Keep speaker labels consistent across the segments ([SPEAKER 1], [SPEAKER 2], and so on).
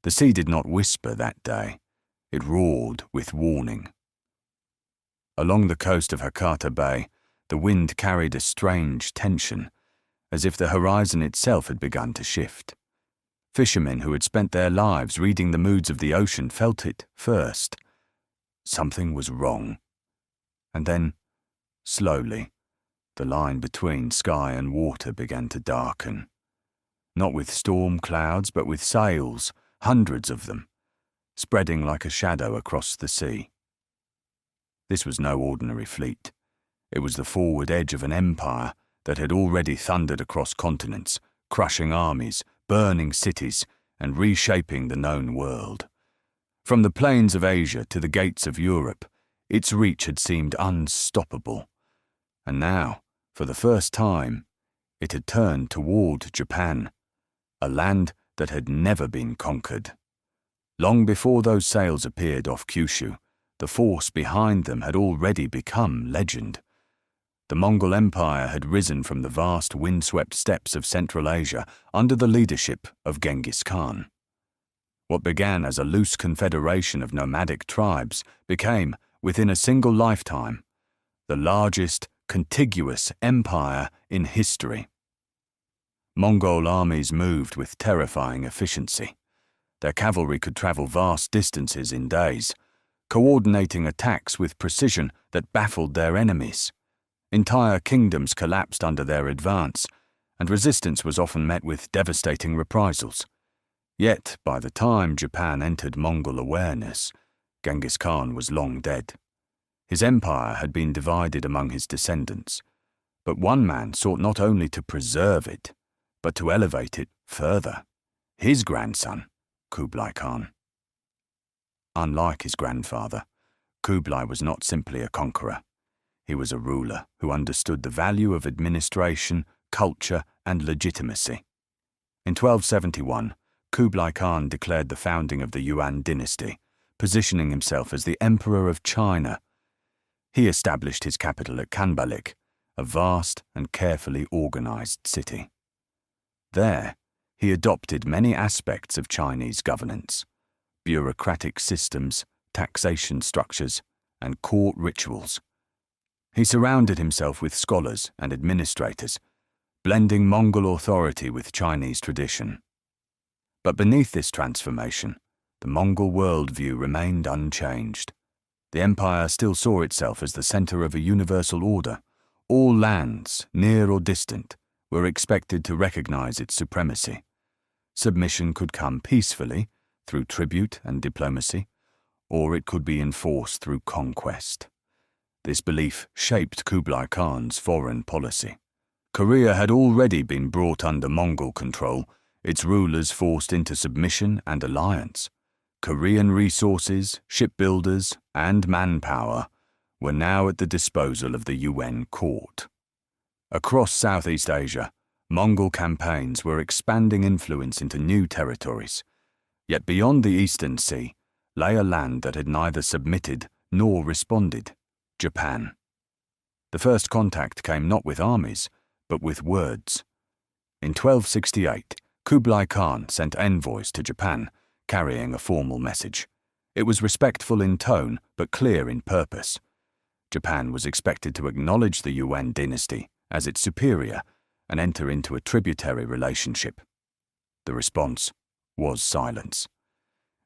[SPEAKER 1] The sea did not whisper that day. It roared with warning. Along the coast of Hakata Bay, the wind carried a strange tension, as if the horizon itself had begun to shift. Fishermen who had spent their lives reading the moods of the ocean felt it first. Something was wrong. And then, slowly, the line between sky and water began to darken. Not with storm clouds, but with sails, hundreds of them, spreading like a shadow across the sea. This was no ordinary fleet. It was the forward edge of an empire that had already thundered across continents, crushing armies, burning cities, and reshaping the known world. From the plains of Asia to the gates of Europe, its reach had seemed unstoppable. And now, for the first time, it had turned toward Japan, a land that had never been conquered. Long before those sails appeared off Kyushu, the force behind them had already become legend. The Mongol Empire had risen from the vast windswept steppes of Central Asia under the leadership of Genghis Khan. What began as a loose confederation of nomadic tribes became, within a single lifetime, the largest contiguous empire in history. Mongol armies moved with terrifying efficiency. Their cavalry could travel vast distances in days, coordinating attacks with precision that baffled their enemies. Entire kingdoms collapsed under their advance, and resistance was often met with devastating reprisals. Yet, by the time Japan entered Mongol awareness, Genghis Khan was long dead. His empire had been divided among his descendants, but one man sought not only to preserve it, but to elevate it further: his grandson, Kublai Khan. Unlike his grandfather, Kublai was not simply a conqueror. He was a ruler who understood the value of administration, culture, and legitimacy. In 1271, Kublai Khan declared the founding of the Yuan dynasty, positioning himself as the Emperor of China. He established his capital at Kanbalik, a vast and carefully organized city. There, he adopted many aspects of Chinese governance: bureaucratic systems, taxation structures, and court rituals. He surrounded himself with scholars and administrators, blending Mongol authority with Chinese tradition. But beneath this transformation, the Mongol worldview remained unchanged. The empire still saw itself as the center of a universal order. All lands, near or distant, were expected to recognize its supremacy. Submission could come peacefully, through tribute and diplomacy, or it could be enforced through conquest. This belief shaped Kublai Khan's foreign policy. Korea had already been brought under Mongol control, its rulers forced into submission and alliance. Korean resources, shipbuilders, and manpower were now at the disposal of the UN court. Across Southeast Asia, Mongol campaigns were expanding influence into new territories. Yet beyond the Eastern Sea lay a land that had neither submitted nor responded: Japan. The first contact came not with armies, but with words. In 1268, Kublai Khan sent envoys to Japan, carrying a formal message. It was respectful in tone, but clear in purpose. Japan was expected to acknowledge the Yuan dynasty as its superior and enter into a tributary relationship. The response was silence.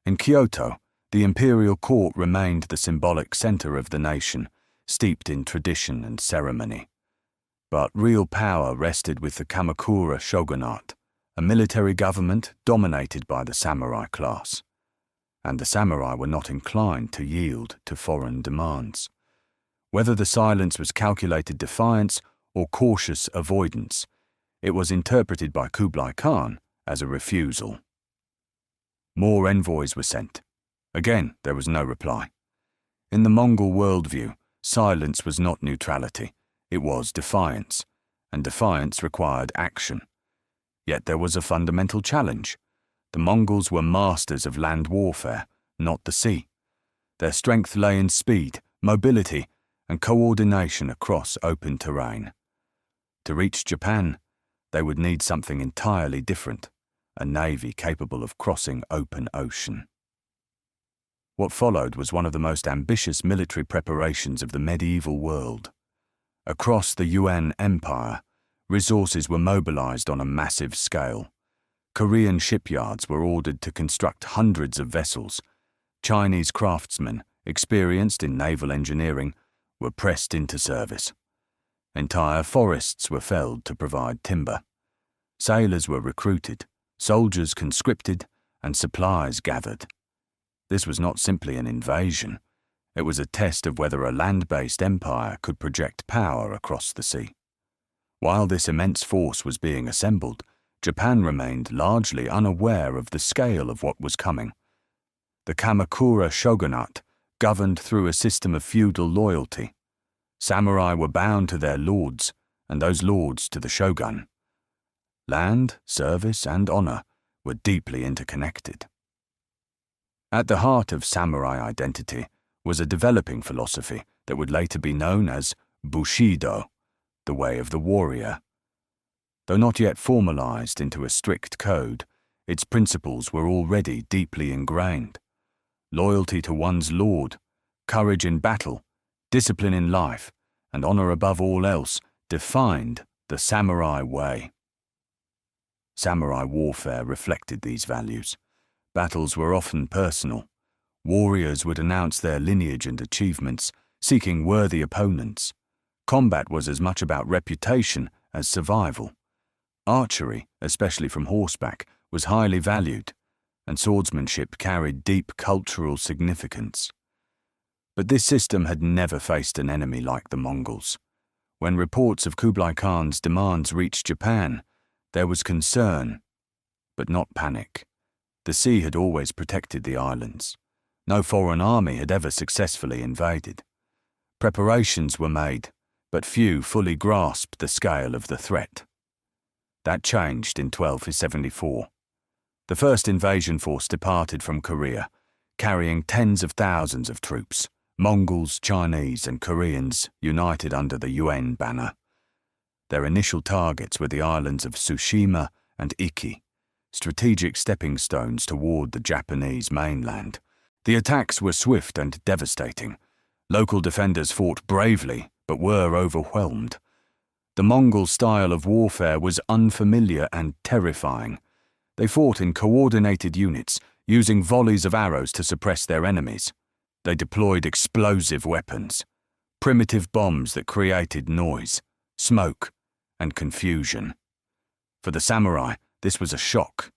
[SPEAKER 1] In Kyoto, the imperial court remained the symbolic center of the nation, steeped in tradition and ceremony. But real power rested with the Kamakura shogunate, a military government dominated by the samurai class. And the samurai were not inclined to yield to foreign demands. Whether the silence was calculated defiance or cautious avoidance, it was interpreted by Kublai Khan as a refusal. More envoys were sent. Again, there was no reply. In the Mongol worldview, silence was not neutrality, it was defiance, and defiance required action. Yet there was a fundamental challenge. The Mongols were masters of land warfare, not the sea. Their strength lay in speed, mobility, and coordination across open terrain. To reach Japan, they would need something entirely different: a navy capable of crossing open ocean. What followed was one of the most ambitious military preparations of the medieval world. Across the Mongol Empire, resources were mobilized on a massive scale. Korean shipyards were ordered to construct hundreds of vessels. Chinese craftsmen, experienced in naval engineering, were pressed into service. Entire forests were felled to provide timber. Sailors were recruited, soldiers conscripted, and supplies gathered. This was not simply an invasion. It was a test of whether a land-based empire could project power across the sea. While this immense force was being assembled, Japan remained largely unaware of the scale of what was coming. The Kamakura shogunate governed through a system of feudal loyalty. Samurai were bound to their lords, and those lords to the shogun. Land, service, and honor were deeply interconnected. At the heart of samurai identity was a developing philosophy that would later be known as Bushido, the way of the warrior. Though not yet formalized into a strict code, its principles were already deeply ingrained. Loyalty to one's lord, courage in battle, discipline in life, and honor above all else defined the samurai way. Samurai warfare reflected these values. Battles were often personal. Warriors would announce their lineage and achievements, seeking worthy opponents. Combat was as much about reputation as survival. Archery, especially from horseback, was highly valued, and swordsmanship carried deep cultural significance. But this system had never faced an enemy like the Mongols. When reports of Kublai Khan's demands reached Japan, there was concern, but not panic. The sea had always protected the islands. No foreign army had ever successfully invaded. Preparations were made, but few fully grasped the scale of the threat. That changed in 1274. The first invasion force departed from Korea, carrying tens of thousands of troops, Mongols, Chinese, and Koreans united under the UN banner. Their initial targets were the islands of Tsushima and Iki, strategic stepping stones toward the Japanese mainland. The attacks were swift and devastating. Local defenders fought bravely, but were overwhelmed. The Mongol style of warfare was unfamiliar and terrifying. They fought in coordinated units, using volleys of arrows to suppress their enemies. They deployed explosive weapons, primitive bombs that created noise, smoke, and confusion. For the samurai, this was a shock.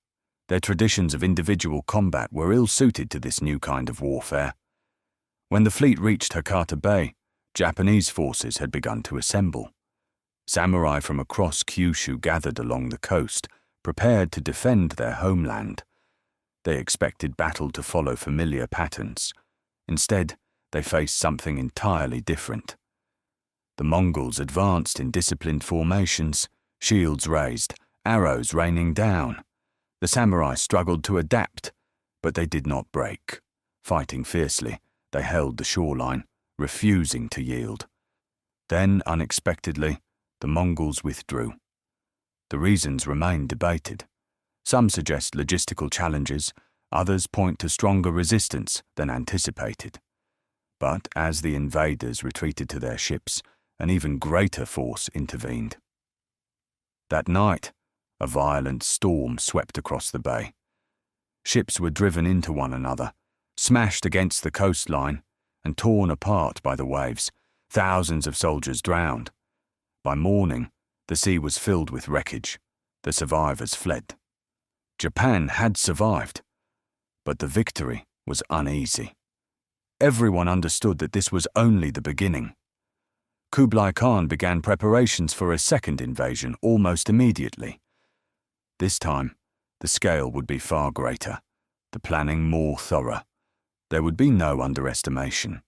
[SPEAKER 1] Their traditions of individual combat were ill-suited to this new kind of warfare. When the fleet reached Hakata Bay, Japanese forces had begun to assemble. Samurai from across Kyushu gathered along the coast, prepared to defend their homeland. They expected battle to follow familiar patterns. Instead, they faced something entirely different. The Mongols advanced in disciplined formations, shields raised, arrows raining down. The samurai struggled to adapt, but they did not break. Fighting fiercely, they held the shoreline, refusing to yield. Then, unexpectedly, the Mongols withdrew. The reasons remain debated. Some suggest logistical challenges, others point to stronger resistance than anticipated. But as the invaders retreated to their ships, an even greater force intervened. That night, a violent storm swept across the bay. Ships were driven into one another, smashed against the coastline, and torn apart by the waves. Thousands of soldiers drowned. By morning, the sea was filled with wreckage. The survivors fled. Japan had survived, but the victory was uneasy. Everyone understood that this was only the beginning. Kublai Khan began preparations for a second invasion almost immediately. This time, the scale would be far greater, the planning more thorough. There would be no underestimation.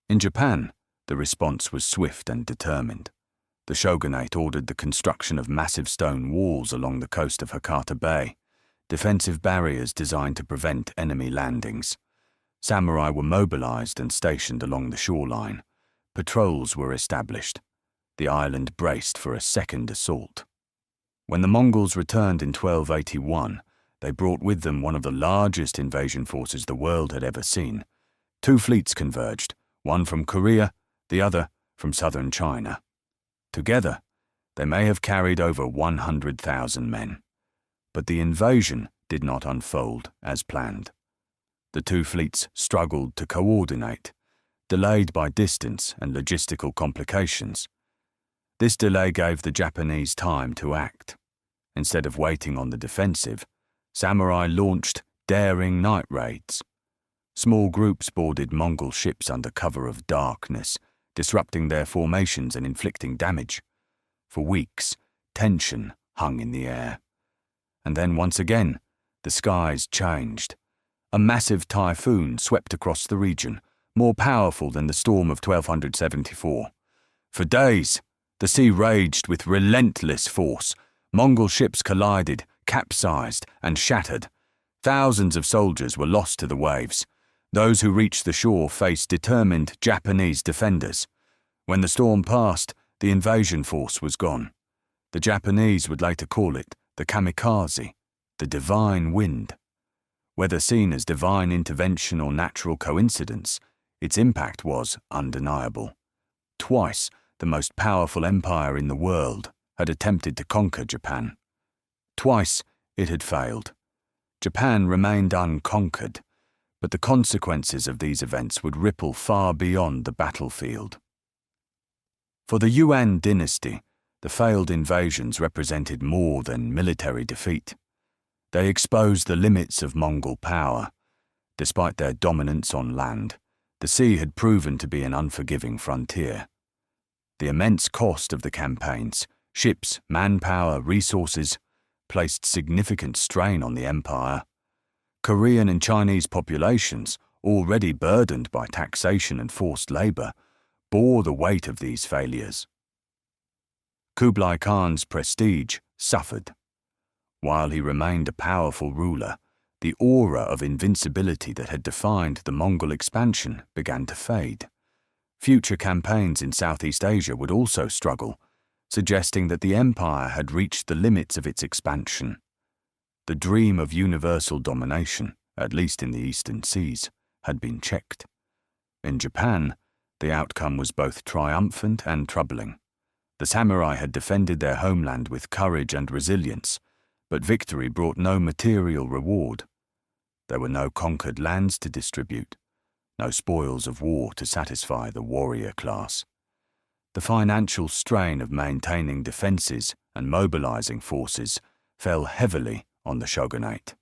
[SPEAKER 1] In Japan, the response was swift and determined. The shogunate ordered the construction of massive stone walls along the coast of Hakata Bay, defensive barriers designed to prevent enemy landings. Samurai were mobilized and stationed along the shoreline. Patrols were established. The island braced for a second assault. When the Mongols returned in 1281, they brought with them one of the largest invasion forces the world had ever seen. 2 fleets converged, one from Korea, the other from southern China. Together, they may have carried over 100,000 men. But the invasion did not unfold as planned. The 2 fleets struggled to coordinate, delayed by distance and logistical complications. This delay gave the Japanese time to act. Instead of waiting on the defensive, samurai launched daring night raids. Small groups boarded Mongol ships under cover of darkness, disrupting their formations and inflicting damage. For weeks, tension hung in the air. And then once again, the skies changed. A massive typhoon swept across the region, more powerful than the storm of 1274. For days, the sea raged with relentless force. Mongol ships collided, capsized, and shattered. Thousands of soldiers were lost to the waves. Those who reached the shore faced determined Japanese defenders. When the storm passed, the invasion force was gone. The Japanese would later call it the kamikaze, the divine wind. Whether seen as divine intervention or natural coincidence, its impact was undeniable. Twice, the most powerful empire in the world had attempted to conquer Japan. Twice, it had failed. Japan remained unconquered, but the consequences of these events would ripple far beyond the battlefield. For the Yuan dynasty, the failed invasions represented more than military defeat. They exposed the limits of Mongol power. Despite their dominance on land, the sea had proven to be an unforgiving frontier. The immense cost of the campaigns, ships, manpower, resources, placed significant strain on the empire. Korean and Chinese populations, already burdened by taxation and forced labor, bore the weight of these failures. Kublai Khan's prestige suffered. While he remained a powerful ruler, the aura of invincibility that had defined the Mongol expansion began to fade. Future campaigns in Southeast Asia would also struggle, suggesting that the empire had reached the limits of its expansion. The dream of universal domination, at least in the eastern seas, had been checked. In Japan, the outcome was both triumphant and troubling. The samurai had defended their homeland with courage and resilience, but victory brought no material reward. There were no conquered lands to distribute, no spoils of war to satisfy the warrior class. The financial strain of maintaining defenses and mobilizing forces fell heavily on the shogunate.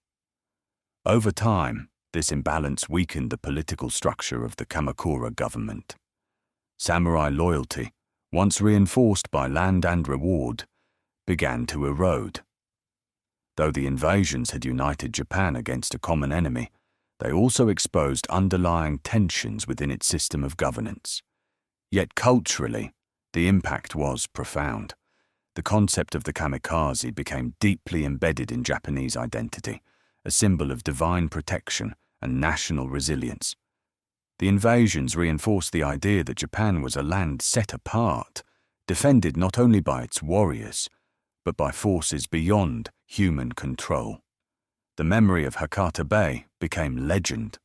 [SPEAKER 1] Over time, this imbalance weakened the political structure of the Kamakura government. Samurai loyalty, once reinforced by land and reward, began to erode. Though the invasions had united Japan against a common enemy, they also exposed underlying tensions within its system of governance. Yet culturally, the impact was profound. The concept of the kamikaze became deeply embedded in Japanese identity, a symbol of divine protection and national resilience. The invasions reinforced the idea that Japan was a land set apart, defended not only by its warriors, but by forces beyond human control. The memory of Hakata Bay became legend.